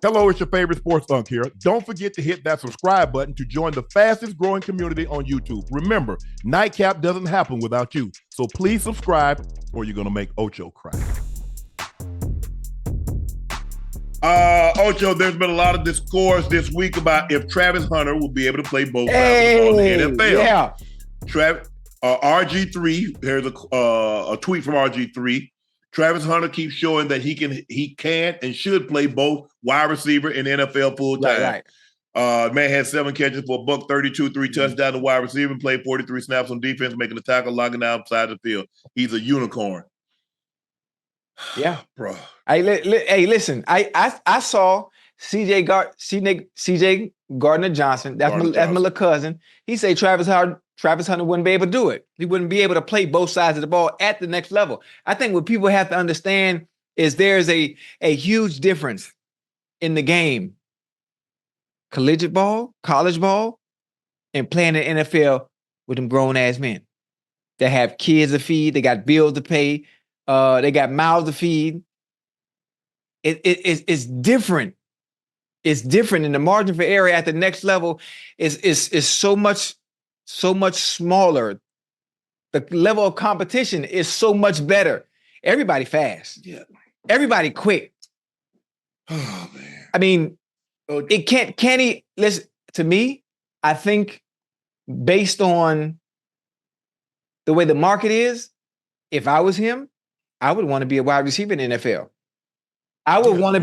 Hello, it's your favorite sports Unc here. Don't forget to hit that subscribe button to join the fastest growing community on YouTube. Remember, Nightcap doesn't happen without you. So please subscribe or you're going to make Ocho cry. Ocho, there's been a lot of discourse this week about if Travis Hunter will be able to play both sides of the NFL. Yeah. RG3, there's a tweet from RG3. Travis Hunter keeps showing that he can and should play both wide receiver and NFL full time. Right. Man had 7 catches for $132, 3 touchdowns to wide receiver, and played 43 snaps on defense, making the tackle, locking down outside the field. He's a unicorn. Yeah, bro. Hey, listen. I saw CJ Gardner Johnson. That's my little cousin. He said Travis Hunter wouldn't be able to do it. He wouldn't be able to play both sides of the ball at the next level. I think what people have to understand is there's a huge difference in the game. Collegiate ball, college ball, and playing in the NFL with them grown-ass men that have kids to feed, they got bills to pay, they got mouths to feed. It's different. It's different, and the margin for error at the next level is so much smaller. The level of competition is so much better. Everybody fast. Yeah. Everybody quick. Oh man. I mean, it can he listen to me? I think based on the way the market is, if I was him, I would want to be a wide receiver in the NFL. I would want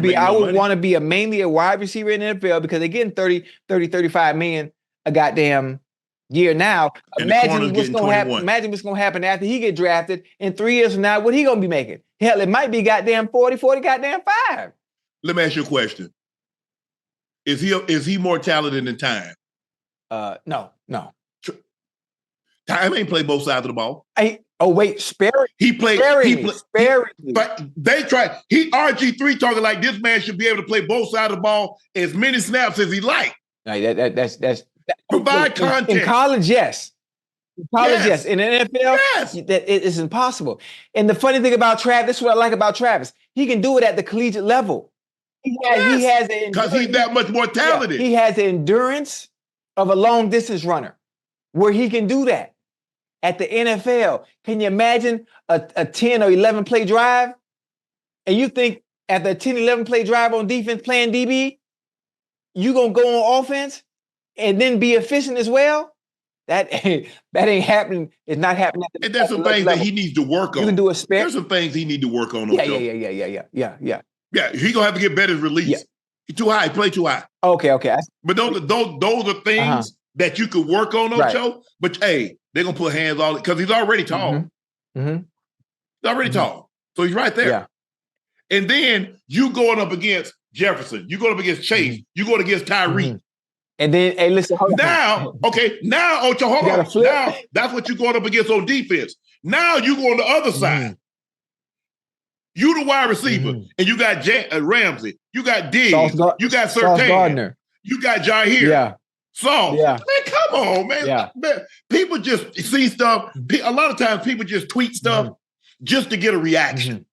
to be mainly a wide receiver in the NFL because they're getting 30, 35 million a goddamn year now. Imagine what's going to happen. Imagine what's going to happen after he get drafted in 3 years from now. What he going to be making? Hell, it might be goddamn 40 goddamn 5. Let me ask you a question. Is he more talented than Time? No. Time ain't played both sides of the ball. Sparingly. He played. Sparingly. But they tried. RG3 talking like this man should be able to play both sides of the ball as many snaps as he like. That's provide content. In college, yes. In college, yes. In the NFL, yes. That it is impossible. And the funny thing about Travis, this is what I like about Travis. He can do it at the collegiate level. He has because he's that much more talented. He has the endurance of a long distance runner, where he can do that. At the NFL, can you imagine a 10 or 11 play drive? And you think after a 10, 11 play drive on defense playing DB, you going to go on offense and then be efficient as well? That ain't happening. It's not happening. And there's some things that he needs to work on. You can do a spare. There's some things he needs to work on. Yeah. Yeah, he going to have to get better release. Yeah. He's too high. He play too high. Okay. But those are things that you could work on, Ocho. Right. But hey, they're going to put hands on it because he's already tall. Mm-hmm. He's already tall. So he's right there. Yeah. And then you going up against Jefferson. You going up against Chase. You going against Tyreek. Mm-hmm. And then, hey, listen. Now, Ocho, hold on. Now, that's what you're going up against on defense. Now you go on the other side. You the wide receiver, and you got Ramsey. You got Diggs. You got Surtain. Gardner. You got Jair. Yeah. So, man, come on, man. Yeah. Man. People just see stuff. A lot of times people just tweet stuff just to get a reaction.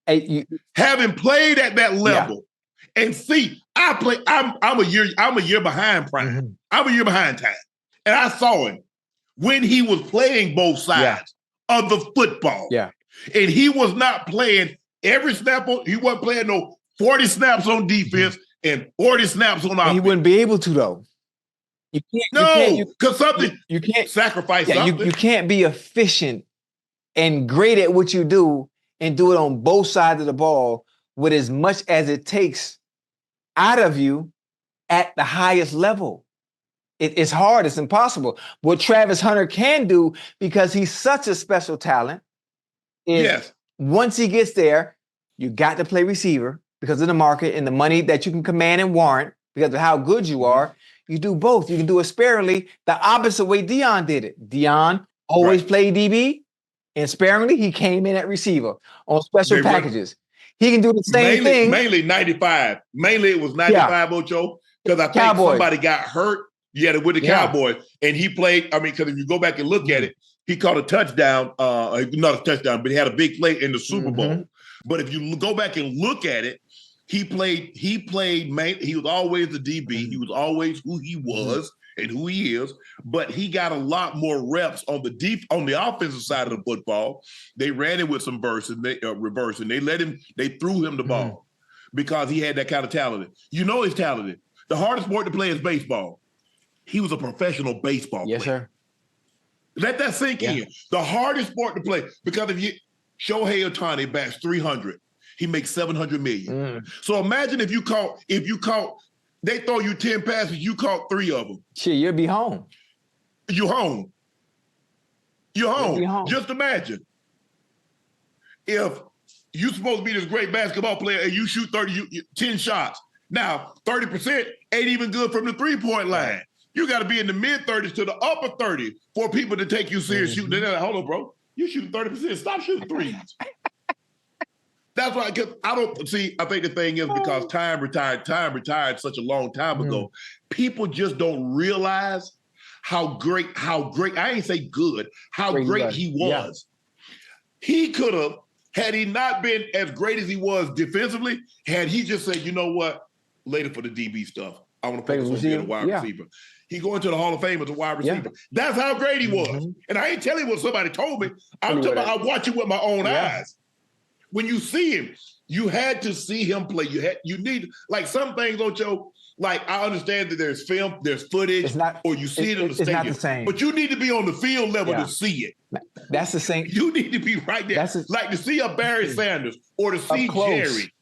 Having played at that level and see, I'm a year behind Prime. I'm a year behind Time. And I saw him when he was playing both sides of the football. Yeah. And he was not playing every snap he wasn't playing no 40 snaps on defense and 40 snaps on offense. He wouldn't be able to, though. You can't sacrifice something. You can't be efficient and great at what you do and do it on both sides of the ball with as much as it takes out of you at the highest level. It's hard. It's impossible. What Travis Hunter can do, because he's such a special talent, is once he gets there, you got to play receiver because of the market and the money that you can command and warrant because of how good you are. You do both. You can do it sparingly, the opposite way Deion did it. Deion always played DB, and sparingly he came in at receiver on special packages. He can do the same thing. Mainly 95. Mainly it was 95, Ocho, because I think somebody got hurt. With the Cowboys. And he played, because if you go back and look at it, he caught a touchdown, not a touchdown, but he had a big play in the Super Bowl. But if you go back and look at it, He was always the DB. He was always who he was and who he is, but he got a lot more reps on the offensive side of the football. They ran it with some reverse, and they threw him the ball because he had that kind of talent. You know he's talented. The hardest sport to play is baseball. He was a professional baseball player. Yes, sir. Let that sink in. The hardest sport to play, because if Shohei Ohtani bats 300, he makes $700 million. So imagine if you caught, they throw you 10 passes, you caught 3 of them. Shit, you'll be home. You're home. You're home. Just imagine if you're supposed to be this great basketball player and you shoot 10 shots. Now, 30% ain't even good from the 3-point line. You got to be in the mid-30s to the upper 30s for people to take you serious shooting. They're like, hold on, bro. You shooting 30%. Stop shooting threes. That's why, because I think the thing is because time retired such a long time ago, people just don't realize how great, I ain't say good, how great he was. Yeah. He could have, had he not been as great as he was defensively, had he just said, you know what, later for the DB stuff, I want to focus on being a wide receiver. He going to the Hall of Fame as a wide receiver. Yeah. That's how great he was. And I ain't telling you what somebody told me. I'm talking about, I watch it with my own eyes. When you see him, you had to see him play. You need, like some things, Ocho, like I understand that there's film, there's footage, or you see it in the stadium. It's not the same. But you need to be on the field level to see it. That's the same. You need to be right there. Like to see a Barry Sanders or to see Jerry.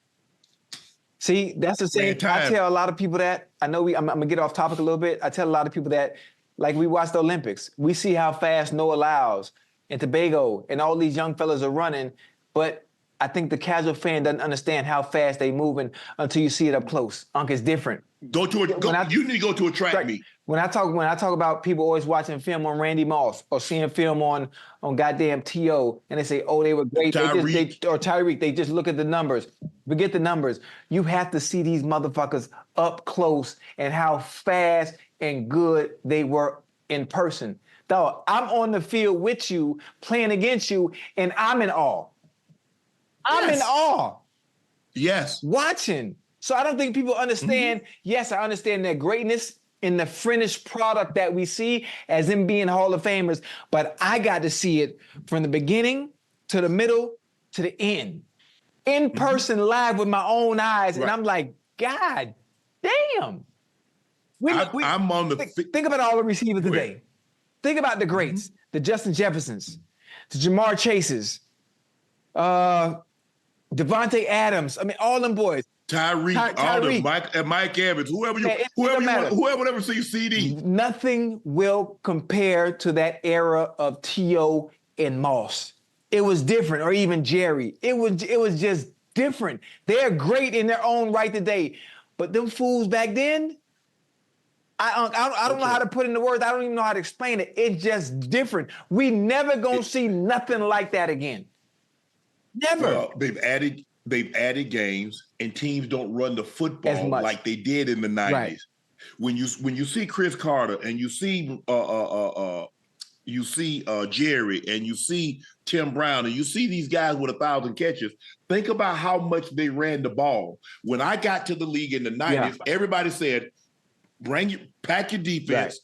See, that's the same. I tell a lot of people that. I know I'm going to get off topic a little bit. I tell a lot of people that, like we watch the Olympics. We see how fast Noah Lyles and Tobago and all these young fellas are running, but I think the casual fan doesn't understand how fast they moving until you see it up close. Unc is different. You need to go to a track meet. When I talk about people always watching film on Randy Moss or seeing film on goddamn T.O. and they say, oh, they were great. Or Tyreek, they just look at the numbers. Forget the numbers. You have to see these motherfuckers up close and how fast and good they were in person. Dog, I'm on the field with you, playing against you, and I'm in awe. I'm in awe. Yes. Watching. So I don't think people understand. Yes, I understand their greatness in the finished product that we see as them being Hall of Famers, but I got to see it from the beginning to the middle to the end. In person, live with my own eyes, and I'm like, God damn. I'm on the... Think about all the receivers today. Think about the greats, the Justin Jeffersons, the Jamar Chases, Devontae Adams. I mean, all them boys. Tyreek, all them, Mike Evans, whoever ever see CD. Nothing will compare to that era of T.O. and Moss. It was different, or even Jerry. It was just different. They're great in their own right today, but them fools back then, I don't know how to put it into words. I don't even know how to explain it. It's just different. We never gonna see nothing like that again. Never. Well, they've added games, and teams don't run the football like they did in the 90s. Right. When you see Chris Carter and you see Jerry and you see Tim Brown and you see these guys with 1,000 catches, think about how much they ran the ball. When I got to the league in the 90s, everybody said, pack your defense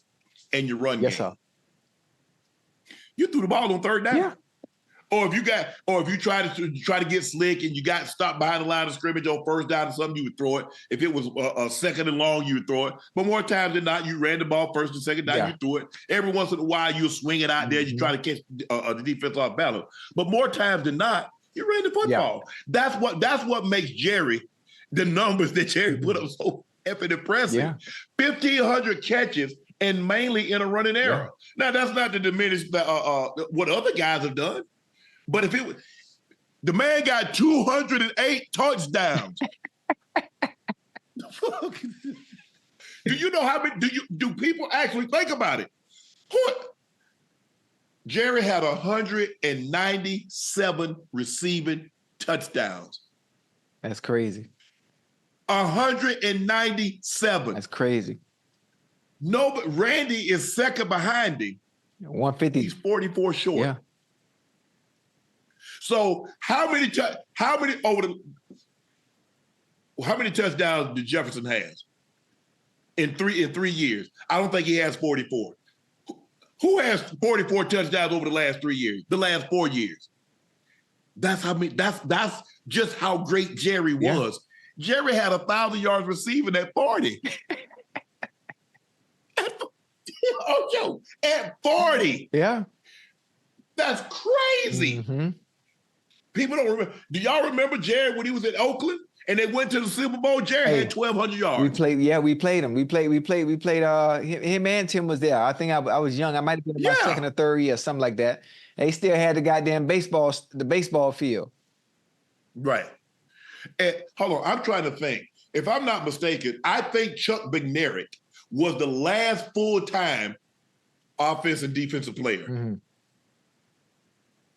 and your run game. Sir. You threw the ball on third down. Yeah. Or if you try to get slick and you got stopped behind the line of scrimmage on first down or something, you would throw it. If it was a second and long, you would throw it. But more times than not, you ran the ball first and second down, you threw it. Every once in a while, you'll swing it out there. You try to catch the defense off balance. But more times than not, you ran the football. Yeah. That's what makes Jerry, the numbers that Jerry put up so effing impressive. Yeah. 1,500 catches and mainly in a running era. Now, that's not to diminish what other guys have done. But the man got 208 touchdowns. Do you know how many? Do people actually think about it? Jerry had 197 receiving touchdowns. That's crazy. 197. That's crazy. No, but Randy is second behind him. 150. He's 44 short. Yeah. So how many over How many touchdowns did Jefferson have in 3 years? I don't think he has 44. Who has 44 touchdowns over the last 3 years? The last 4 years? That's how many. That's just how great Jerry was. Jerry had 1,000 yards receiving at 40. Ocho at 40. Yeah. That's crazy. Mm-hmm. People don't remember. Do y'all remember Jerry when he was at Oakland and they went to the Super Bowl? Jerry had 1,200 yards. We played him. We played him and Tim was there. I think I was young. I might have been in my second or third year, something like that. They still had the goddamn the baseball field. Right. And hold on, I'm trying to think. If I'm not mistaken, I think Chuck McNarick was the last full-time offensive and defensive player. Mm-hmm.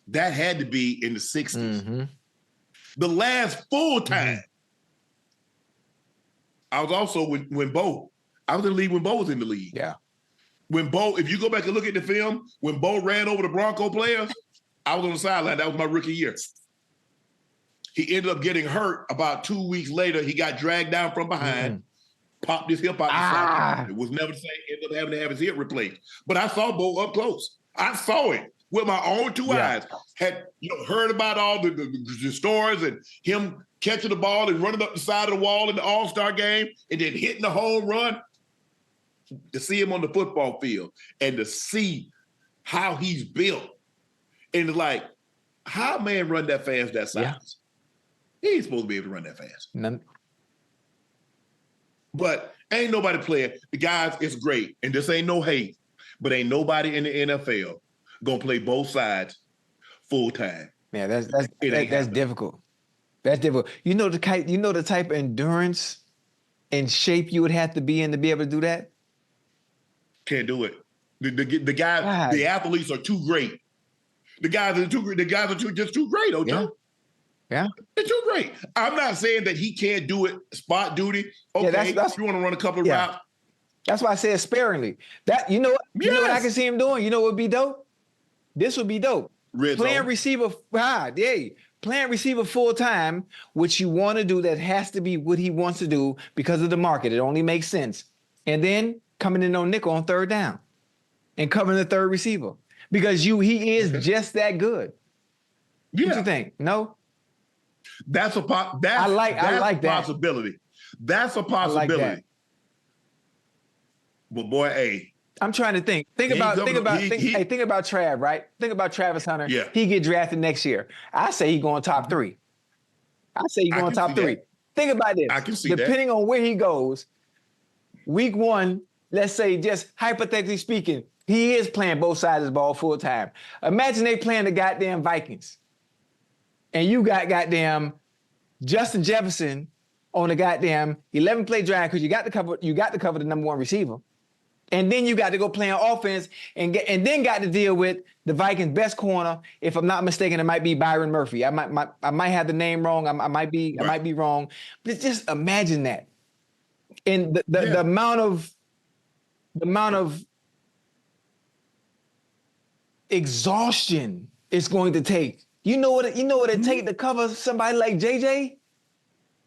That had to be in the 60s. Mm-hmm. The last full-time. Mm-hmm. I was also when Bo. I was in the league when Bo was in the league. Yeah. When Bo, if you go back and look at the film, when Bo ran over the Bronco players, I was on the sideline. That was my rookie year. He ended up getting hurt about 2 weeks later. He got dragged down from behind, popped his hip out the socket. It was never the same. Ended up having to have his hip replaced. But I saw Bo up close. I saw it with my own two eyes. Had heard about all the stories and him catching the ball and running up the side of the wall in the All-Star game and then hitting the home run. To see him on the football field and to see how he's built. And it's like, how a man run that fast that size? Yeah. He ain't supposed to be able to run that fast. None. But ain't nobody playing. The guys, it's great. And this ain't no hate, but ain't nobody in the NFL gonna play both sides full time. Yeah, that's difficult. That's difficult. You know the type of endurance and shape you would have to be in to be able to do that? Can't do it. The guys, the athletes are too great. The guys are too great. The guys are just too great, Ocho. Yeah. They're too great. I'm not saying that he can't do it spot duty. Okay, that's, you want to run a couple of routes. That's why I said sparingly. You know what I can see him doing? You know what would be dope? This would be dope. Playing receiver, playing receiver full time, which you want to do, that has to be what he wants to do because of the market. It only makes sense. And then coming in on nickel on third down and covering the third receiver because he is just that good. Yeah. What you think? No? That's a possibility. That's a possibility. Like but boy, hey. I'm trying to think. Think about Trav, right? Think about Travis Hunter. Yeah. He get drafted next year. I say he going top 3. I say he going top 3. Think about this. I can see Depending on where he goes, week 1, let's say, just hypothetically speaking, he is playing both sides of the ball full time. Imagine they playing the goddamn Vikings. And you got goddamn Justin Jefferson on the goddamn 11-play drive because you got to cover the number 1 receiver. And then you got to go play on offense and then got to deal with the Vikings' best corner. If I'm not mistaken, it might be Byron Murphy. I might have the name wrong. I might be wrong. But just imagine that. And the amount of exhaustion it's going to take. You know what it take to cover somebody like JJ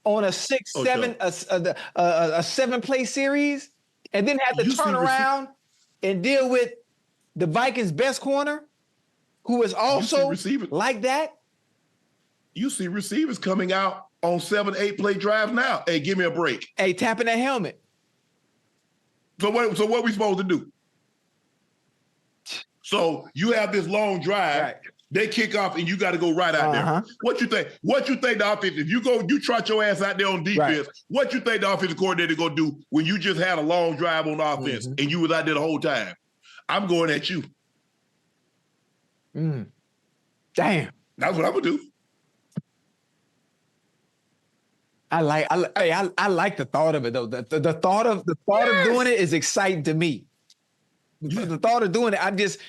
on a 7-play series, and then have to turn around and deal with the Vikings' best corner, who is also like that. You see receivers coming out on 7-8 play drives now. Hey, give me a break. Hey, tapping that helmet. So what we supposed to do? So you have this long drive. Right. They kick off and you got to go right out there. What you think? What you think the offense? If you trot your ass out there on defense, what you think the offensive coordinator gonna do when you just had a long drive on offense and you was out there the whole time? I'm going at you. Damn. That's what I'm gonna do. I like the thought of it though. The thought of doing it is exciting to me. The thought of doing it, I'm just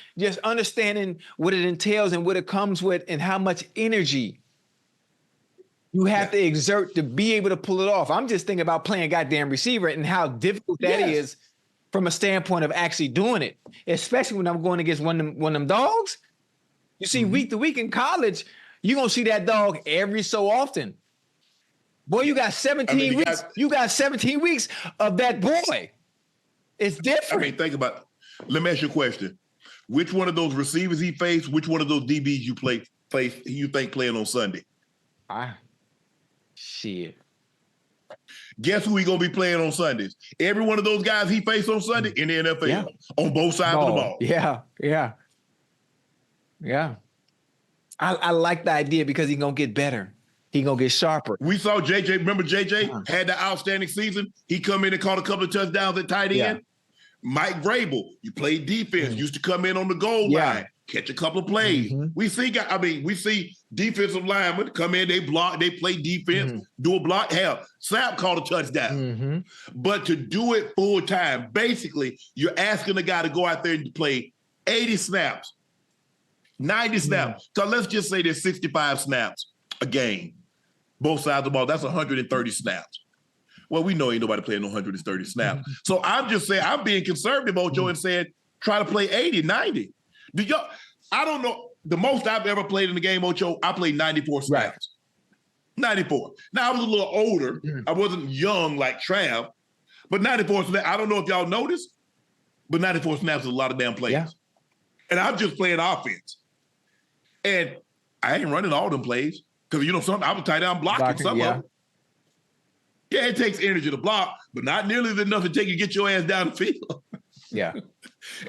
understanding what it entails and what it comes with and how much energy you have to exert to be able to pull it off. I'm just thinking about playing goddamn receiver and how difficult that is from a standpoint of actually doing it, especially when I'm going against one of them dogs. You see, week to week in college, you're going to see that dog every so often. Boy, you got 17 weeks. You got 17 weeks of that boy. It's different. I mean, think about it. Let me ask you a question. Which one of those receivers he faced, which one of those DBs you think playing on Sunday? Shit. Guess who he gonna be playing on Sundays? Every one of those guys he faced on Sunday in the NFL on both sides of the ball. Yeah. I like the idea because he's gonna get better. He gonna get sharper. We saw JJ. Remember JJ had the outstanding season. He come in and caught a couple of touchdowns at tight end. Mike Vrabel, you played defense, used to come in on the goal line, catch a couple of plays. We see defensive linemen come in, they block, they play defense, do a block. Hell, Sapp caught a touchdown. But to do it full time, basically, you're asking a guy to go out there and play 80 snaps, 90 snaps. So let's just say there's 65 snaps a game, both sides of the ball. That's 130 snaps. Well, we know ain't nobody playing 130 snaps. So I'm just saying, I'm being conservative, Ocho, and saying, try to play 80, 90. I don't know. The most I've ever played in the game, Ocho, I played 94 snaps. 94. Now, I was a little older. I wasn't young like Trav, but 94 snaps, I don't know if y'all noticed, but 94 snaps is a lot of damn plays. And I'm just playing offense. And I ain't running all them plays because, you know, I was tight end blocking some of them. Yeah, it takes energy to block, but not nearly enough to take you get your ass down the field. And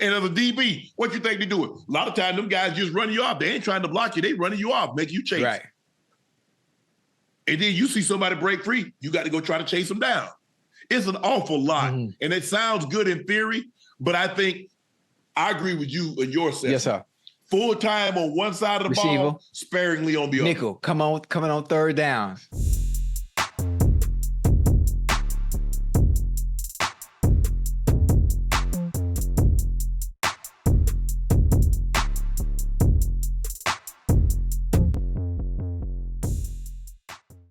as a DB, what you think they do? A lot of times, them guys just run you off. They ain't trying to block you. They running you off, make you chase. And then you see somebody break free. You got to go try to chase them down. It's an awful lot. And it sounds good in theory, but I think I agree with you and your assessment. Yes, sir. Full time on one side of the ball, sparingly on the other. Nickel, coming on third down.